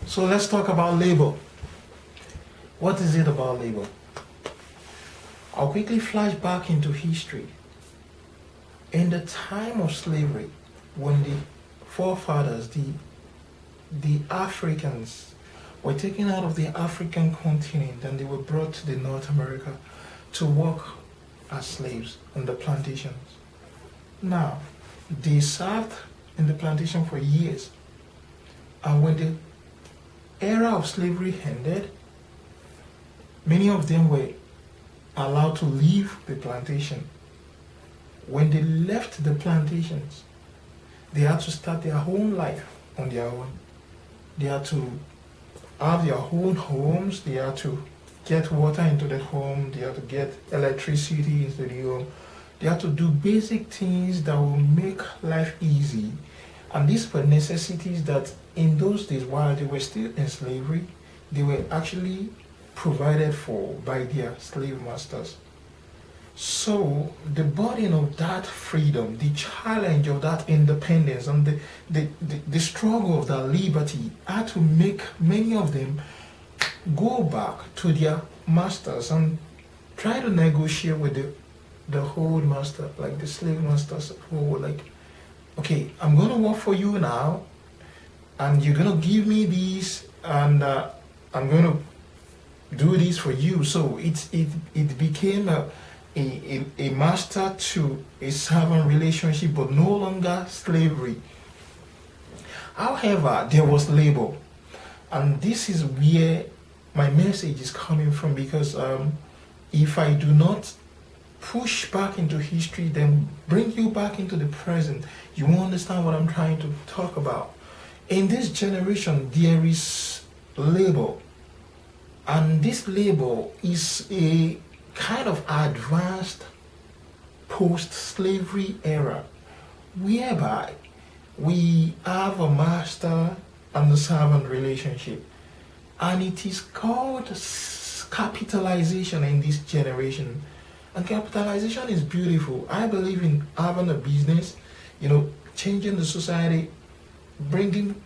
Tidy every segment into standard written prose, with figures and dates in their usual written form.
So let's talk about labor. What is it about labor? I'll quickly flash back into history. In the time of slavery, when the forefathers, the Africans, were taken out of the African continent and they were brought to the North America to work as slaves on the plantations. Now, they served in the plantation for years. And when the era of slavery ended, many of them were allowed to leave the plantation. When they left the plantations, they had to start their own life on their own. They had to have their own homes, they had to get water into the home, they had to get electricity into the home. They had to do basic things that will make life easy. And these were necessities that in those days, while they were still in slavery, they were actually provided for by their slave masters. So the burden of that freedom, the challenge of that independence, and the struggle of that liberty had to make many of them go back to their masters and try to negotiate with the old master, like the slave masters who were like, okay, I'm going to work for you now, and you're going to give me these, and I'm going to do this for you. So it became a master to a servant relationship, but no longer slavery. However, there was labor, and this is where my message is coming from, because if I do not push back into history, then bring you back into the present, you won't understand what I'm trying to talk about. In this generation, there is labor, and this labor is a kind of advanced post-slavery era, whereby we have a master and the servant relationship, and it is called capitalization in this generation. And capitalization is beautiful. I believe in having a business, changing the society, bringing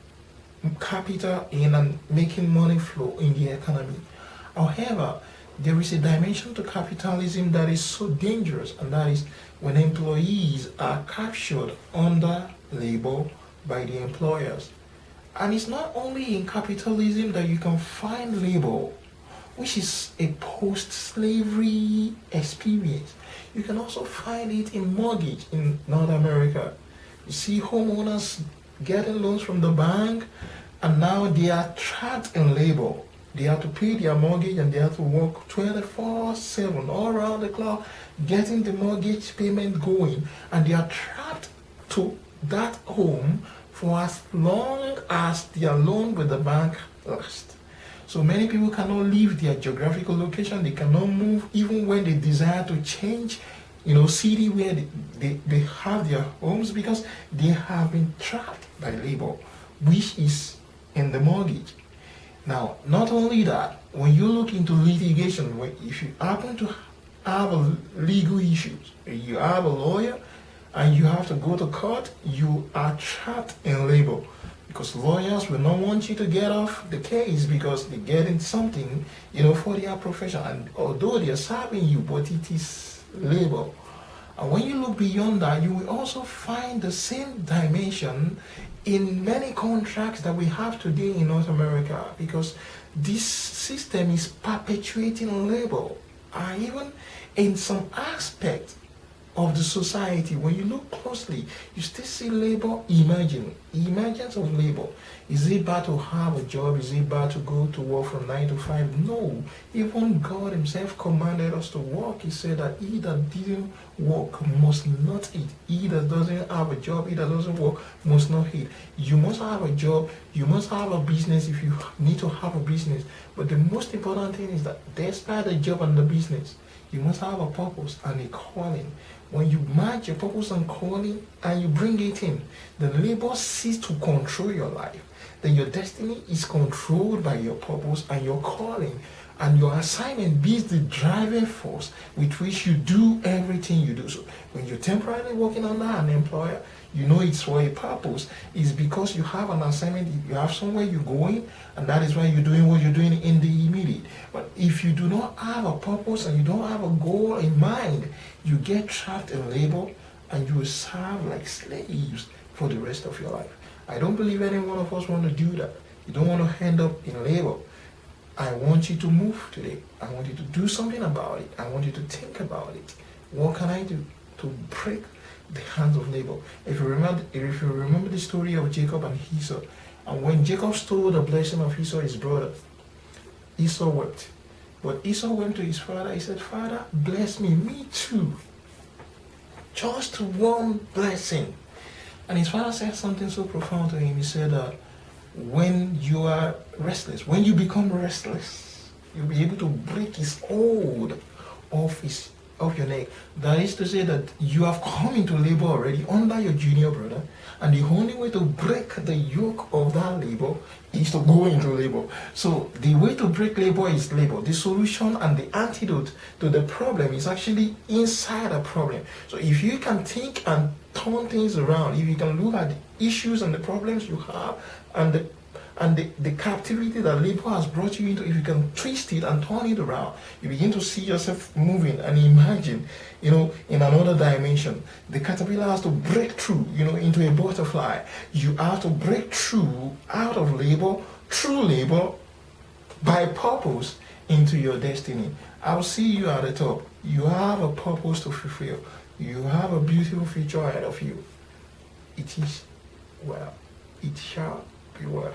capital in and making money flow in the economy. However, there is a dimension to capitalism that is so dangerous, and that is when employees are captured under labor by the employers. And it's not only in capitalism that you can find labor, which is a post-slavery experience. You can also find it in mortgage in North America. You see homeowners getting loans from the bank, and now they are trapped in labor. They have to pay their mortgage, and they have to work 24/7 all around the clock, getting the mortgage payment going, and they are trapped to that home for as long as their loan with the bank lasts. So many people cannot leave their geographical location. They cannot move even when they desire to change, city where they have their homes, because they have been trapped by labor, which is in the mortgage. Now, not only that, when you look into litigation, if you happen to have a legal issues, you have a lawyer and you have to go to court, you are trapped in labor, because lawyers will not want you to get off the case because they're getting something, for their profession. And although they're serving you, but it is labor. And when you look beyond that, you will also find the same dimension in many contracts that we have today in North America, because this system is perpetuating labor. And even in some aspect of the society, when you look closely, you still see labor emerging. Emergence of labor. Is it bad to have a job? Is it bad to go to work from 9 to 5? No. Even God himself commanded us to work. He said that he that didn't work must not eat. He that doesn't have a job, he that doesn't work must not eat. You must have a job. You must have a business if you need to have a business. But the most important thing is that despite the job and the business, you must have a purpose and a calling. When you match your purpose and calling and you bring it in, then labor ceases to control your life. Then your destiny is controlled by your purpose and your calling. and your assignment be the driving force with which you do everything you do. So when you're temporarily working under an employer, you know it's for a purpose. It's because you have an assignment, you have somewhere you're going, and that is why you're doing what you're doing in the immediate. But if you do not have a purpose and you don't have a goal in mind, you get trapped in labor and you will serve like slaves for the rest of your life. I don't believe any one of us want to do that. You don't want to end up in labor. I want you to move today. I want you to do something about it. I want you to think about it. What can I do to break the hands of labor? If you remember the story of Jacob and Esau, and when Jacob stole the blessing of Esau, his brother, Esau wept. But Esau went to his father. He said, "Father, bless me too. Just one blessing." And his father said something so profound to him. He said, when you are restless, when you become restless, you'll be able to break his hold off your neck. That is to say that you have come into labor already under your junior brother, and the only way to break the yoke of that labor is to go into labor. So the way to break labor is labor. The solution and the antidote to the problem is actually inside a problem. So if you can think and turn things around, if you can look at the issues and the problems you have and the captivity that labor has brought you into, if you can twist it and turn it around, you begin to see yourself moving and imagine, in another dimension. The caterpillar has to break through, into a butterfly. You have to break through out of labor, through labor, by purpose, into your destiny. I'll see you at the top. You have a purpose to fulfill. You have a beautiful future ahead of you. It is well. It shall be well.